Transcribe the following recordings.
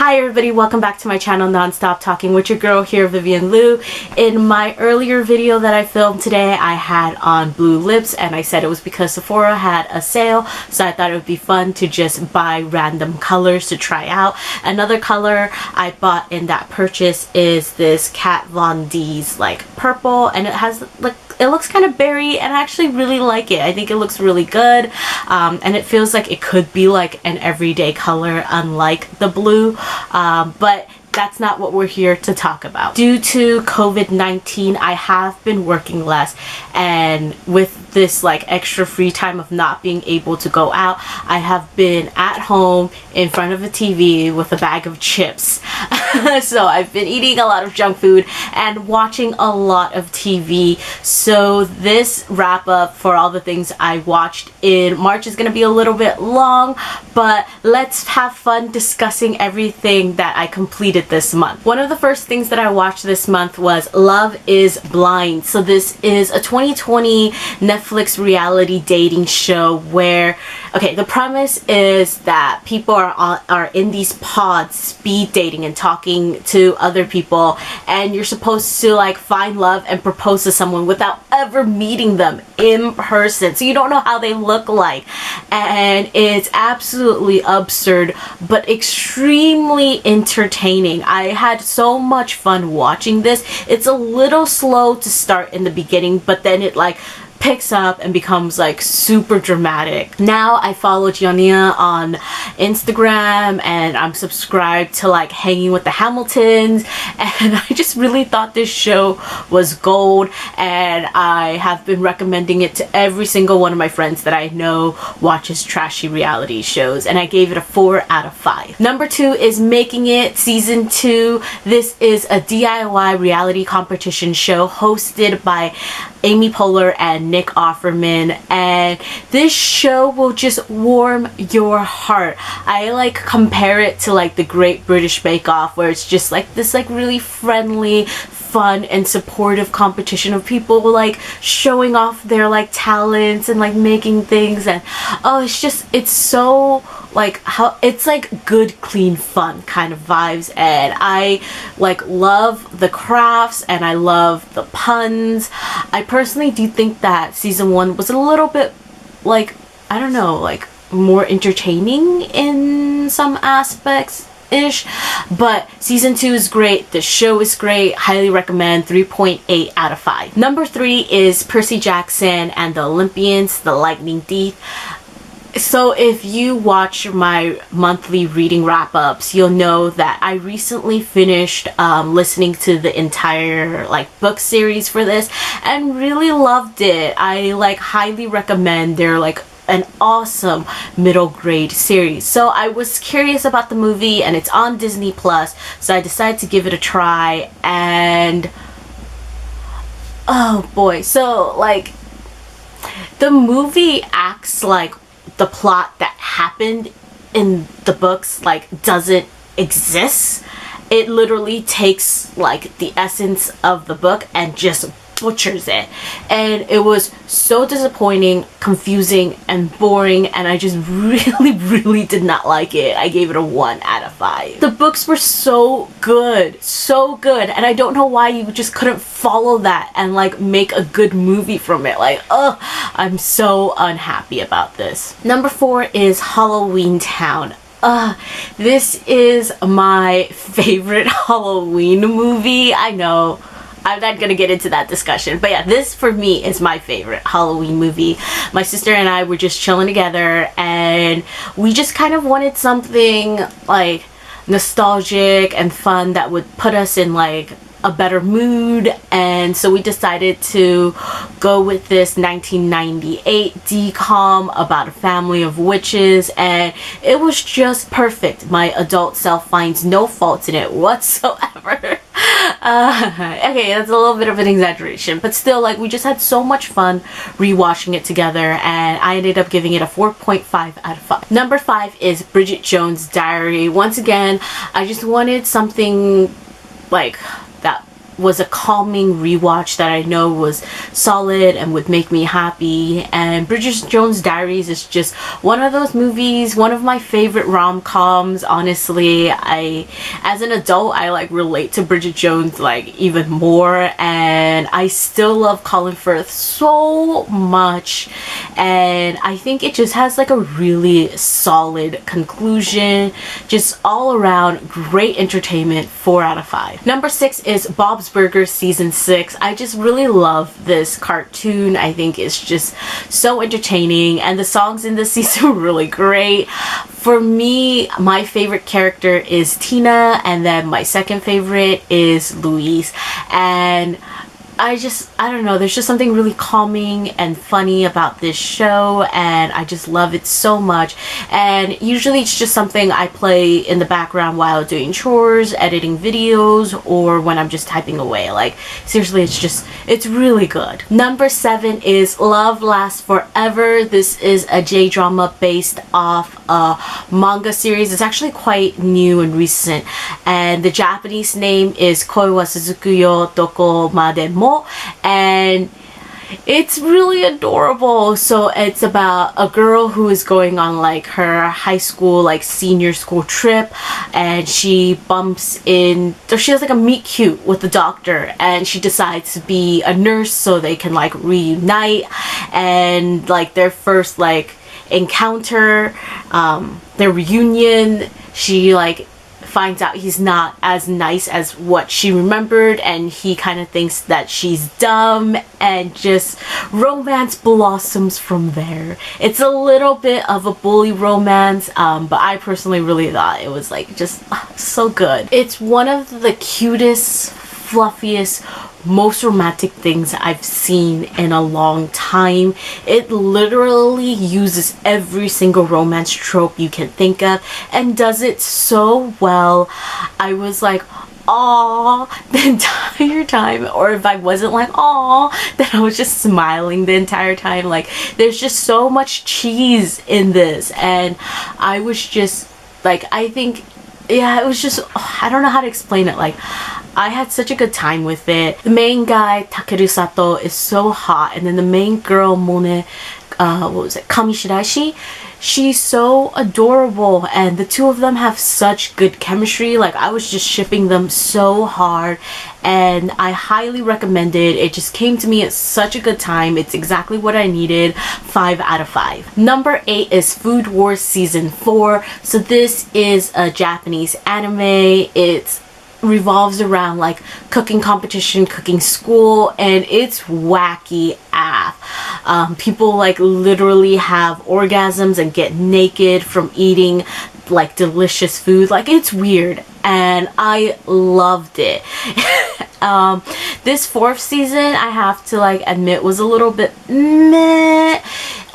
Hi everybody, welcome back to my channel Nonstop Talking with your girl here, Vivian Liu. In my earlier video that I filmed today, I had on blue lips and I said it was because Sephora had a sale, so I thought it would be fun to just buy random colors to try out. Another color I bought in that purchase is this Kat Von D's like purple, and it has like, it looks kind of berry and I actually really like it. I think it looks really good, and it feels like it could be like an everyday color unlike the blue, but that's not what we're here to talk about. Due to COVID-19, I have been working less, and with this like extra free time of not being able to go out, I have been at home in front of a TV with a bag of chips. So I've been eating a lot of junk food and watching a lot of TV. So this wrap up for all the things I watched in March is going to be a little bit long, but let's have fun discussing everything that I completed this month. One of the first things that I watched this month was Love is Blind. So this is a 2020 Netflix reality dating show where, okay, the premise is that people are in these pods speed dating and talking to other people, and you're supposed to like find love and propose to someone without ever meeting them in person, so you don't know how they look like, and it's absolutely absurd but extremely entertaining. I had so much fun watching this. It's a little slow to start in the beginning, but then it like picks up and becomes like super dramatic. Now I follow Giannia on Instagram and I'm subscribed to like Hanging with the Hamiltons, and I just really thought this show was gold, and I have been recommending it to every single one of my friends that I know watches trashy reality shows, and I gave it a 4 out of 5. Number 2 is Making It Season 2. This is a DIY reality competition show hosted by Amy Poehler and Nick Offerman, and this show will just warm your heart. I like compare it to like the Great British Bake Off, where it's just like this like really friendly, fun and supportive competition of people like showing off their like talents and like making things, and oh, it's so like how it's like good clean fun kind of vibes, and I like love the crafts and I love the puns. I personally do think that season 1 was a little bit like, I don't know, like more entertaining in some aspects ish, but season 2 is great. The show is great. Highly recommend. 3.8 out of 5. Number 3 is Percy Jackson and the Olympians, the Lightning Thief. So if you watch my monthly reading wrap-ups, you'll know that I recently finished listening to the entire like book series for this and really loved it. I like highly recommend. They're like an awesome middle grade series. So I was curious about the movie and it's on Disney Plus, so I decided to give it a try, and oh boy, so like the movie acts like the plot that happened in the books like doesn't exist. It literally takes like the essence of the book and just butchers it, and it was so disappointing, confusing and boring, and I just really did not like it. I gave it a 1 out of 5. The books were so good, and I don't know why you just couldn't follow that and like make a good movie from it. Like, oh, I'm so unhappy about this. Number 4 is Halloweentown. This is my favorite Halloween movie. I know I'm not gonna get into that discussion, but yeah, this for me is my favorite Halloween movie. My sister and I were just chilling together and we just kind of wanted something like nostalgic and fun that would put us in like a better mood, and so we decided to go with this 1998 DCOM about a family of witches, and it was just perfect. My adult self finds no faults in it whatsoever. Okay, that's a little bit of an exaggeration, but still, like, we just had so much fun rewatching it together, and I ended up giving it a 4.5 out of 5. Number 5 is Bridget Jones' Diary. Once again, I just wanted something like that was a calming rewatch that I know was solid and would make me happy. And Bridget Jones' Diaries is just one of those movies, one of my favorite rom-coms. Honestly, as an adult, I like relate to Bridget Jones like even more, and I still love Colin Firth so much, and I think it just has like a really solid conclusion. Just all around great entertainment. 4 out of 5. Number 6 is Bob's Burgers season 6. I just really love this cartoon. I think it's just so entertaining, and the songs in this season are really great. For me, my favorite character is Tina, and then my second favorite is Louise. And I don't know, there's just something really calming and funny about this show, and I just love it so much. And usually it's just something I play in the background while doing chores, editing videos, or when I'm just typing away. Like, seriously, it's really good. Number 7 is Love Lasts Forever. This is a J-drama based off a manga series. It's actually quite new and recent, and the Japanese name is Koi wa Suzuku yo Doko Made Mo, and it's really adorable. So it's about a girl who is going on like her high school, like senior school trip, and she bumps in, or she has like a meet cute with the doctor, and she decides to be a nurse so they can like reunite. And like their first like encounter, their reunion, she like finds out he's not as nice as what she remembered, and he kind of thinks that she's dumb, and just romance blossoms from there. It's a little bit of a bully romance, but I personally really thought it was like just so good. It's one of the cutest, fluffiest, most romantic things I've seen in a long time. It literally uses every single romance trope you can think of and does it so well. I was like, aww, the entire time, or if I wasn't like aww, then I was just smiling the entire time. Like, there's just so much cheese in this, and I was just like, I think, yeah, it was just, I don't know how to explain it. Like, I had such a good time with it. The main guy, Takeru Sato, is so hot, and then the main girl, Mone, what was it, Kamishirashi, she's so adorable, and the two of them have such good chemistry. Like, I was just shipping them so hard, and I highly recommend it. It just came to me at such a good time. It's exactly what I needed. 5 out of 5. Number 8 is Food Wars season 4. So this is a Japanese anime. It revolves around like cooking competition, cooking school, and it's wacky AF. People like literally have orgasms and get naked from eating like delicious food. Like, it's weird, and I loved it. This 4th season, I have to like admit, was a little bit meh.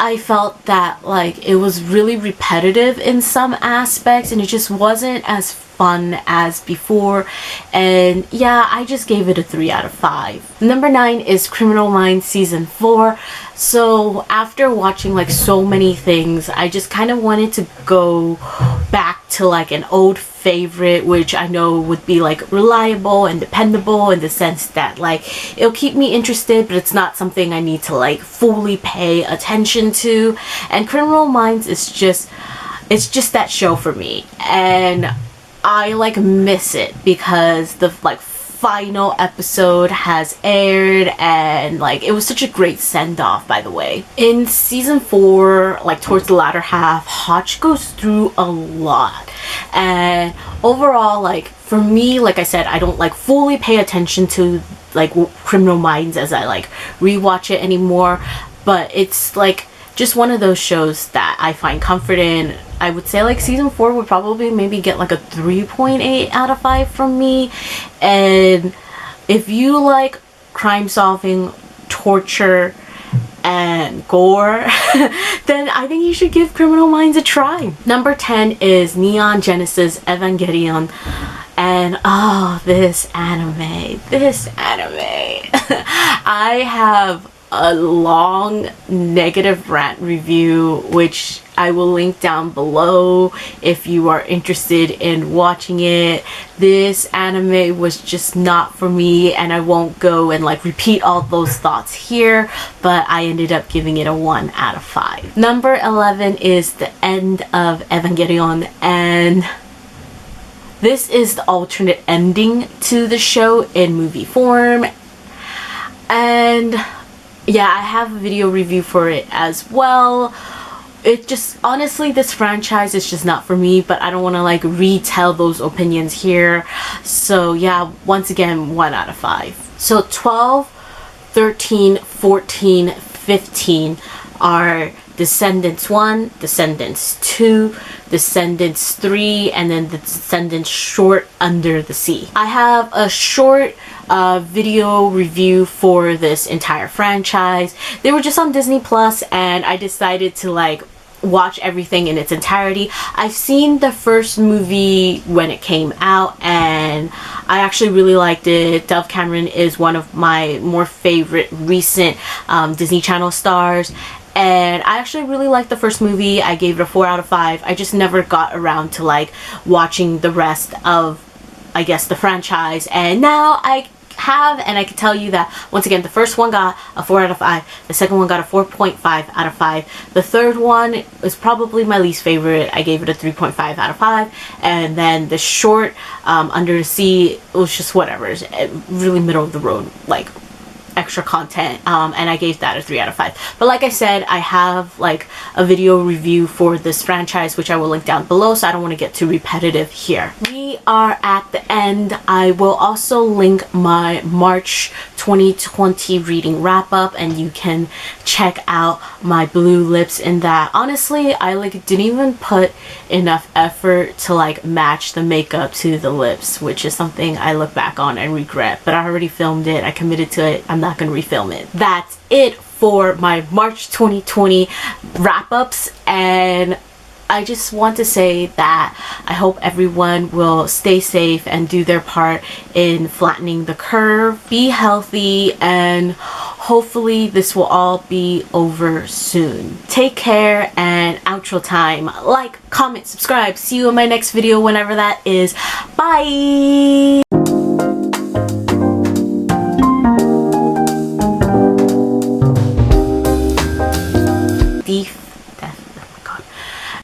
I felt that like it was really repetitive in some aspects, and it just wasn't as fun as before. And yeah, I just gave it a 3 out of 5. Number 9 is Criminal Minds season 4. So after watching like so many things, I just kind of wanted to go back to like an old favorite, which I know would be like reliable and dependable in the sense that like it'll keep me interested, but it's not something I need to like fully pay attention to. And Criminal Minds is just, it's just that show for me, and I like miss it because the like final episode has aired, and like it was such a great send-off, by the way. In season 4, like towards the latter half, Hotch goes through a lot, and overall, like for me, like I said, I don't like fully pay attention to like Criminal Minds as I like rewatch it anymore, but it's like just one of those shows that I find comfort in. I would say like season 4 would probably maybe get like a 3.8 out of 5 from me. And if you like crime solving, torture, and gore, then I think you should give Criminal Minds a try. Number 10 is Neon Genesis Evangelion. And oh, this anime. I have a long negative rant review, which I will link down below if you are interested in watching it. This anime was just not for me, and I won't go and like repeat all those thoughts here, but I ended up giving it a 1 out of 5. Number 11 is The End of Evangelion, and this is the alternate ending to the show in movie form. And yeah, I have a video review for it as well. It just, honestly, this franchise is just not for me, but I don't want to like retell those opinions here. So yeah, once again, 1 out of 5. So 12, 13, 14, 15 are Descendants 1, Descendants 2, Descendants 3, and then the Descendants short Under the Sea. I have a short video review for this entire franchise. They were just on Disney Plus, and I decided to like watch everything in its entirety. I've seen the first movie when it came out, and I actually really liked it. Dove Cameron is one of my more favorite recent Disney Channel stars, and I actually really liked the first movie. I gave it a 4 out of 5. I just never got around to like watching the rest of, I guess, the franchise, and now I have, and I can tell you that once again, the first one got a 4 out of 5, the second one got a 4.5 out of 5, the third one is probably my least favorite. I gave it a 3.5 out of 5, and then the short Under the Sea, it was just whatever. It's really middle of the road, like extra content, and I gave that a 3 out of 5. But like I said, I have like a video review for this franchise, which I will link down below, so I don't want to get too repetitive here. We are at the end. I will also link my March 2020 reading wrap up, and you can check out my blue lips in that. Honestly, I like didn't even put enough effort to like match the makeup to the lips, which is something I look back on and regret, but I already filmed it. I committed to it. I'm not gonna refilm it. That's it for my March 2020 wrap-ups, and I just want to say that I hope everyone will stay safe and do their part in flattening the curve. Be healthy, and hopefully this will all be over soon. Take care, and outro time. Like, comment, subscribe. See you in my next video whenever that is. Bye!